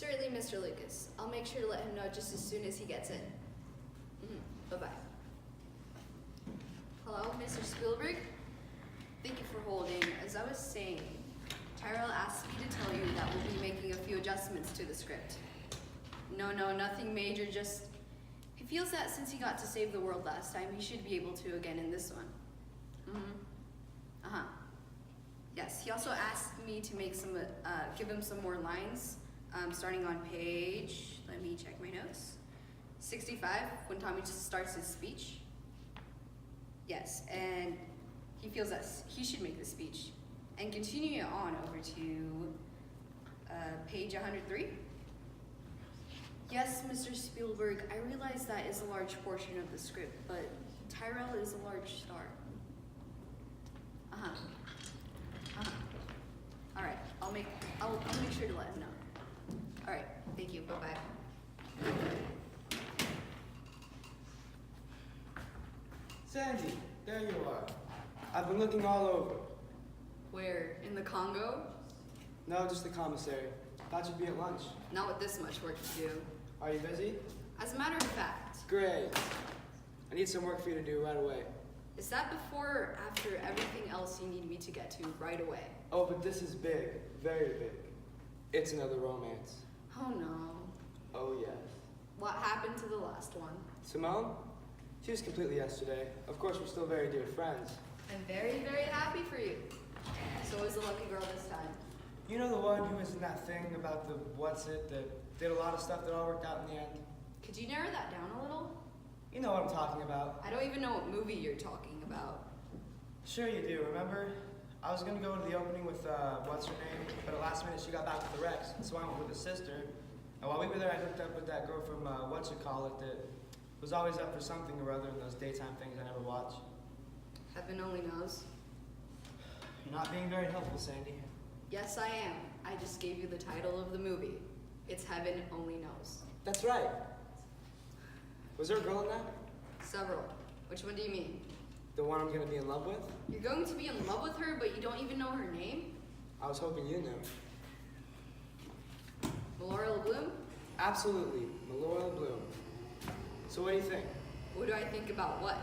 Certainly, Mr. Lucas. I'll make sure to let him know just as soon as he gets in. Bye-bye. Hello, Mr. Spielberg? Thank you for holding. As I was saying, Tyrell asked me to tell you that we'll be making a few adjustments to the script. No, nothing major, just he feels that since he got to save the world last time, he should be able to again in this one. Yes, he also asked me to make some, give him some more lines, starting on page, let me check my notes, 65, when Tommy just starts his speech. Yes, and he feels that he should make the speech. And continue it on over to page 103. Yes, Mr. Spielberg, I realize that is a large portion of the script, but Tyrell is a large star. All right, I'll make sure to let him know. All right, thank you, bye-bye. Sandy, there you are. I've been looking all over. Where, in the Congo? No, just the commissary. Thought you'd be at lunch. Not with this much work to do. Are you busy? As a matter of fact. Great. I need some work for you to do right away. Is that before or after everything else you need me to get to right away? Oh, but this is big. Very big. It's another romance. Oh no. Oh, yes. What happened to the last one? Simone? She was completely yesterday. Of course, we're still very dear friends. I'm very, very happy for you. So is the lucky girl this time? You know the one who was in that thing about the that did a lot of stuff that all worked out in the end? Could you narrow that down a little? You know what I'm talking about. I don't even know what movie you're talking about. Sure you do, remember? I was gonna go to the opening with, what's her name? But at last minute she got back with the Rex, so I went with a sister. And while we were there, I hooked up with that girl from, that was always up for something or other in those daytime things I never watch. Heaven only knows. You're not being very helpful, Sandy. Yes, I am. I just gave you the title of the movie. It's Heaven Only Knows. That's right. Was there a girl in that? Several. Which one do you mean? The one I'm gonna be in love with? You're going to be in love with her, but you don't even know her name? I was hoping you knew. Melora Bloom? Absolutely, Melora Bloom. So what do you think? What do I think about what?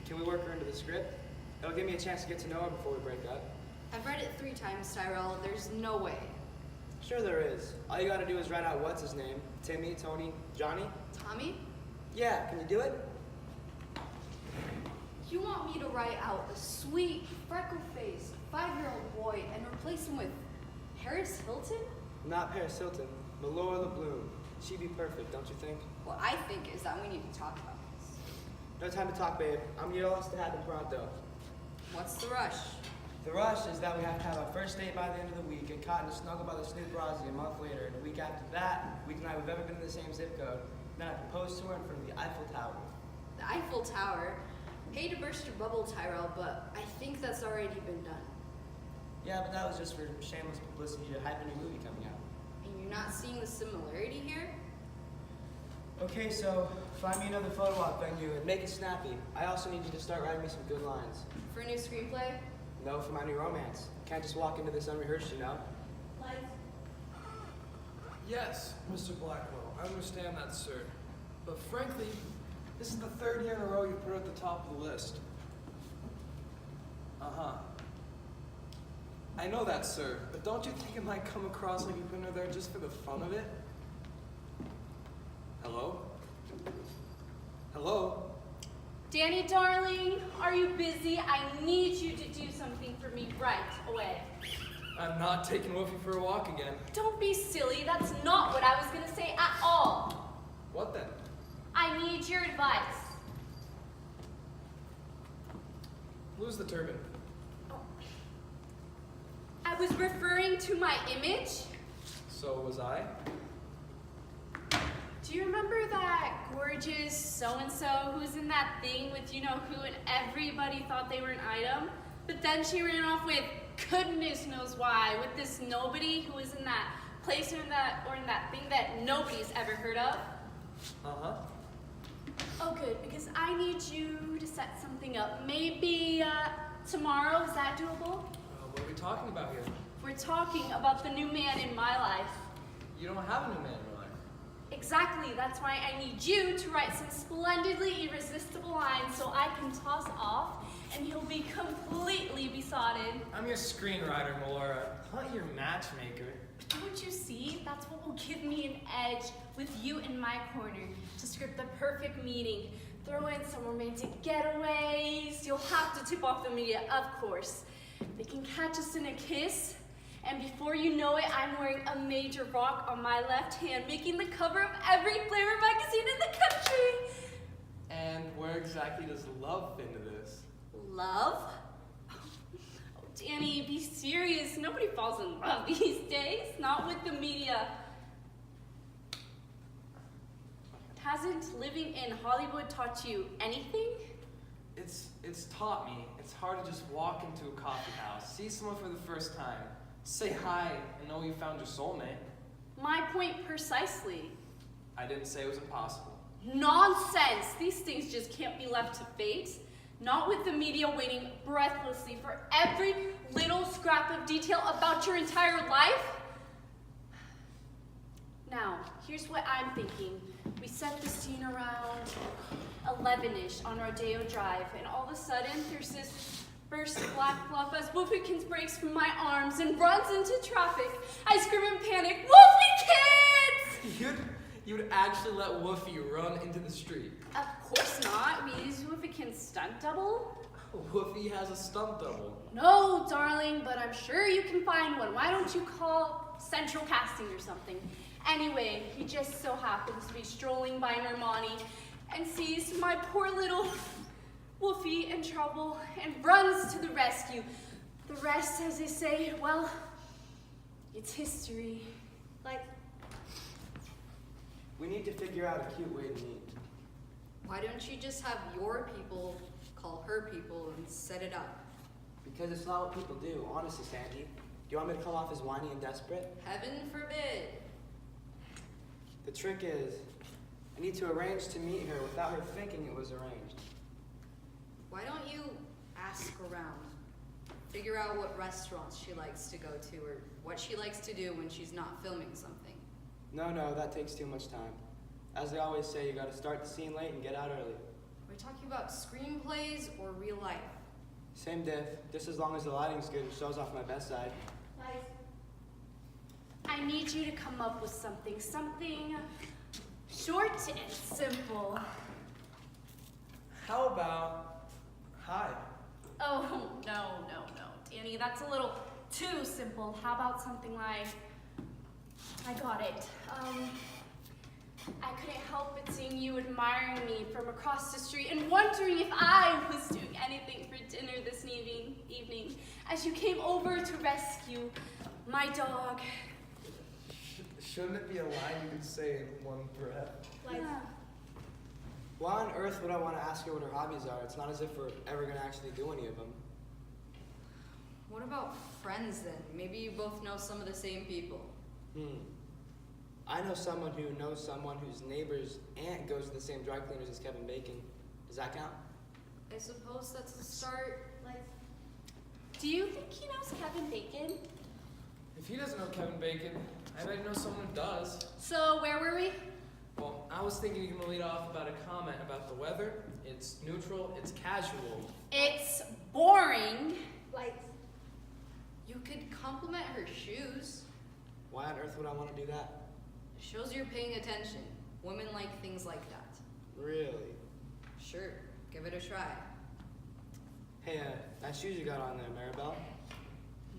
Can we work her into the script? It'll give me a chance to get to know her before we break up. I've read it 3 times, Tyrell. There's no way. Sure there is. All you gotta do is write out what's his name. Timmy, Tony, Johnny? Tommy? Yeah, can you do it? You want me to write out a sweet, freckle-faced, 5-year-old boy and replace him with Paris Hilton? Not Paris Hilton, Melora Bloom. She'd be perfect, don't you think? What I think is that we need to talk about this. No time to talk, babe. I'm gonna get all this to happen pronto. What's the rush? The rush is that we have to have our first date by the end of the week, get caught in a snuggle by the Snoop Rossi a month later, and a week after that, we deny we've ever been in the same zip code. Then I propose to her in front of the Eiffel Tower. The Eiffel Tower? Hate to burst your bubble, Tyrell, but I think that's already been done. Yeah, but that was just for shameless publicity to hype a new movie coming out. And you're not seeing the similarity here? Okay, so find me another photo op venue and make it snappy. I also need you to start writing me some good lines. For a new screenplay? No, for my new romance. Can't just walk into this unrehearsed, you know? Yes, Mr. Blackwell, I understand that, sir. But frankly, this is the 3rd year in a row you put at the top of the list. I know that, sir, but don't you think it might come across like you put her there just for the fun of it? Hello? Hello? Danny, darling, are you busy? I need you to do something for me right away. I'm not taking Wolfie for a walk again. Don't be silly. That's not what I was going to say at all. What then? I need your advice. Lose the turban. I was referring to my image. So was I? Do you remember that gorgeous so-and-so who was in that thing with you-know-who and everybody thought they were an item? But then she ran off with goodness knows why, with this nobody who was in that place or in that thing that nobody's ever heard of? Uh-huh. Oh, good, because I need you to set something up. Maybe tomorrow, is that doable? What are we talking about here? We're talking about the new man in my life. You don't have a new man in your life. Exactly, that's why I need you to write some splendidly irresistible lines so I can toss off and he'll be completely besotted. I'm your screenwriter, Melora, not your matchmaker. But don't you see? That's what will give me an edge with you in my corner to script the perfect meeting. Throw in some romantic getaways. You'll have to tip off the media, of course. They can catch us in a kiss. And before you know it, I'm wearing a major rock on my left hand, making the cover of every glamour magazine in the country. And where exactly does love fit into this? Love? Oh, Danny, be serious. Nobody falls in love these days. Not with the media. Hasn't living in Hollywood taught you anything? It's taught me. It's hard to just walk into a coffee house, see someone for the first time, say hi, and know you found your soulmate. My point precisely. I didn't say it was impossible. Nonsense! These things just can't be left to fate. Not with the media waiting breathlessly for every little scrap of detail about your entire life. Now, here's what I'm thinking. We set the scene around 11-ish on Rodeo Drive, and all of a sudden there's this burst of black fluff as Wolfykins breaks from my arms and runs into traffic. I scream in panic, Wolfykins! You'd actually let Woofy run into the street. Of course not. I mean, is Wolfykins stunt double? Woofy has a stunt double. No, darling, but I'm sure you can find one. Why don't you call Central Casting or something? Anyway, he just so happens to be strolling by Normani and sees my poor little Wolfie in trouble and runs to the rescue. The rest, as they say, well, it's history. We need to figure out a cute way to meet. Why don't you just have your people call her people and set it up? Because it's not what people do, honestly, Sandy. Do you want me to come off as whiny and desperate? Heaven forbid. The trick is, I need to arrange to meet her without her thinking it was arranged. Why don't you ask around? Figure out what restaurants she likes to go to or what she likes to do when she's not filming something. No, that takes too much time. As they always say, you gotta start the scene late and get out early. Are we talking about screenplays or real life? Same diff, just as long as the lighting's good and shows off my best side. I need you to come up with something short and simple. How about hi? Oh, no. Danny, that's a little too simple. How about something like, I got it. I couldn't help but seeing you admiring me from across the street and wondering if I was doing anything for dinner this evening as you came over to rescue my dog. Shouldn't it be a line you could say in one breath? Yeah. Why on earth would I want to ask her what her hobbies are? It's not as if we're ever gonna actually do any of them. What about friends then? Maybe you both know some of the same people. I know someone who knows someone whose neighbor's aunt goes to the same dry cleaners as Kevin Bacon. Does that count? I suppose that's a start. Do you think he knows Kevin Bacon? If he doesn't know Kevin Bacon, I bet he knows someone who does. So where were we? Well, I was thinking you can lead off about a comment about the weather. It's neutral, it's casual. It's boring. You could compliment her shoes. Why on earth would I want to do that? Shows you're paying attention. Women like things like that. Really? Sure, give it a try. Hey, nice shoes you got on there, Maribel.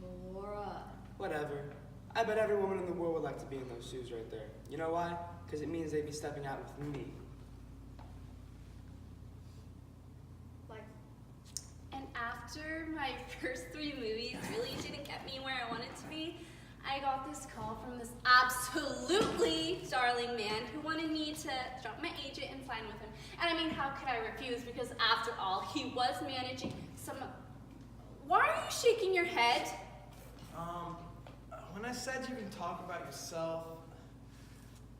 Melora. Whatever. I bet every woman in the world would like to be in those shoes right there. You know why? Because it means they'd be stepping out with me. And after my first 3 movies really didn't get me where I wanted to be, I got this call from this absolutely darling man who wanted me to drop my agent and sign with him. And I mean, how could I refuse? Because after all, he was managing some... Why are you shaking your head? When I said you can talk about yourself,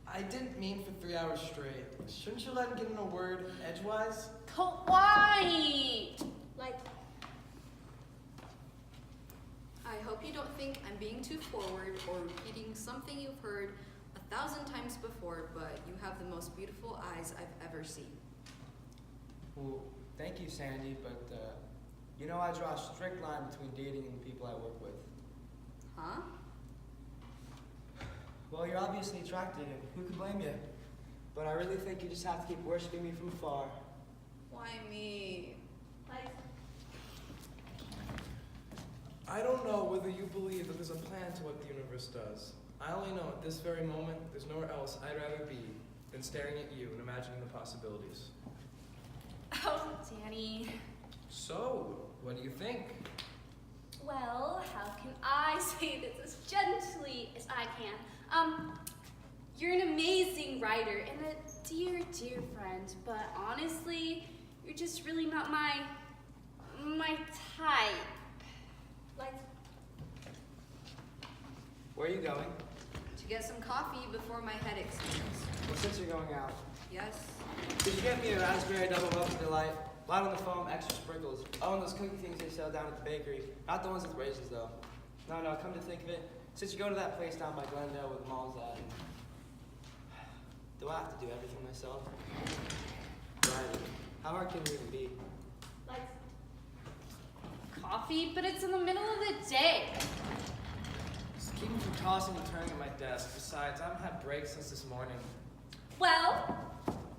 I didn't mean for 3 hours straight. Shouldn't you let him get in a word edgewise? But why? I hope you don't think I'm being too forward or repeating something you've heard 1,000 times before, but you have the most beautiful eyes I've ever seen. Well, thank you, Sandy, but you know I draw a strict line between dating and the people I work with. Huh? Well, you're obviously attracted, and who could blame you? But I really think you just have to keep worshiping me from afar. Why me? I don't know whether you believe that there's a plan to what the universe does. I only know at this very moment there's nowhere else I'd rather be than staring at you and imagining the possibilities. Oh, Danny. So, what do you think? Well, how can I say this as gently as I can? You're an amazing writer and a dear, dear friend, but honestly, you're just really not my type. Like, Where are you going? To get some coffee before my head explodes. Well, since you're going out, Yes? could you get me a raspberry double milk delight? Light on the foam, extra sprinkles. Oh, and those cookie things they sell down at the bakery. Not the ones with raisins, though. No, come to think of it, since you go to that place down by Glendale where the mall's at, do I have to do everything myself? Right. How hard can it even be? like coffee, but it's in the middle of the day. Just keep me from tossing and turning at my desk. Besides, I haven't had breaks since this morning. Well,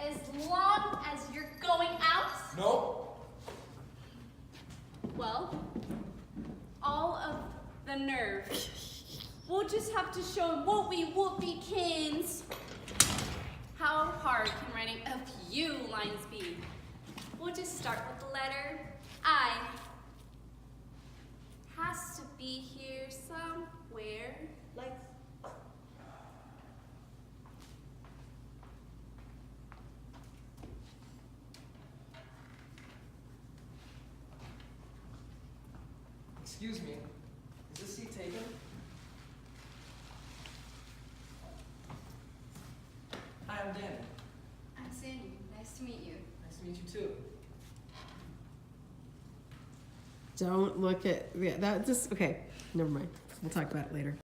as long as you're going out, Nope. well, all of the nerve. We'll just have to show him whoopie-kins. How hard can writing a few lines be? We'll just start with the letter I. Has to be here somewhere. Like, Excuse me. Is this seat taken? Hi, I'm Danny. I'm Sandy. Nice to meet you. Nice to meet you too. Don't look at, yeah, that just, okay, never mind. We'll talk about it later.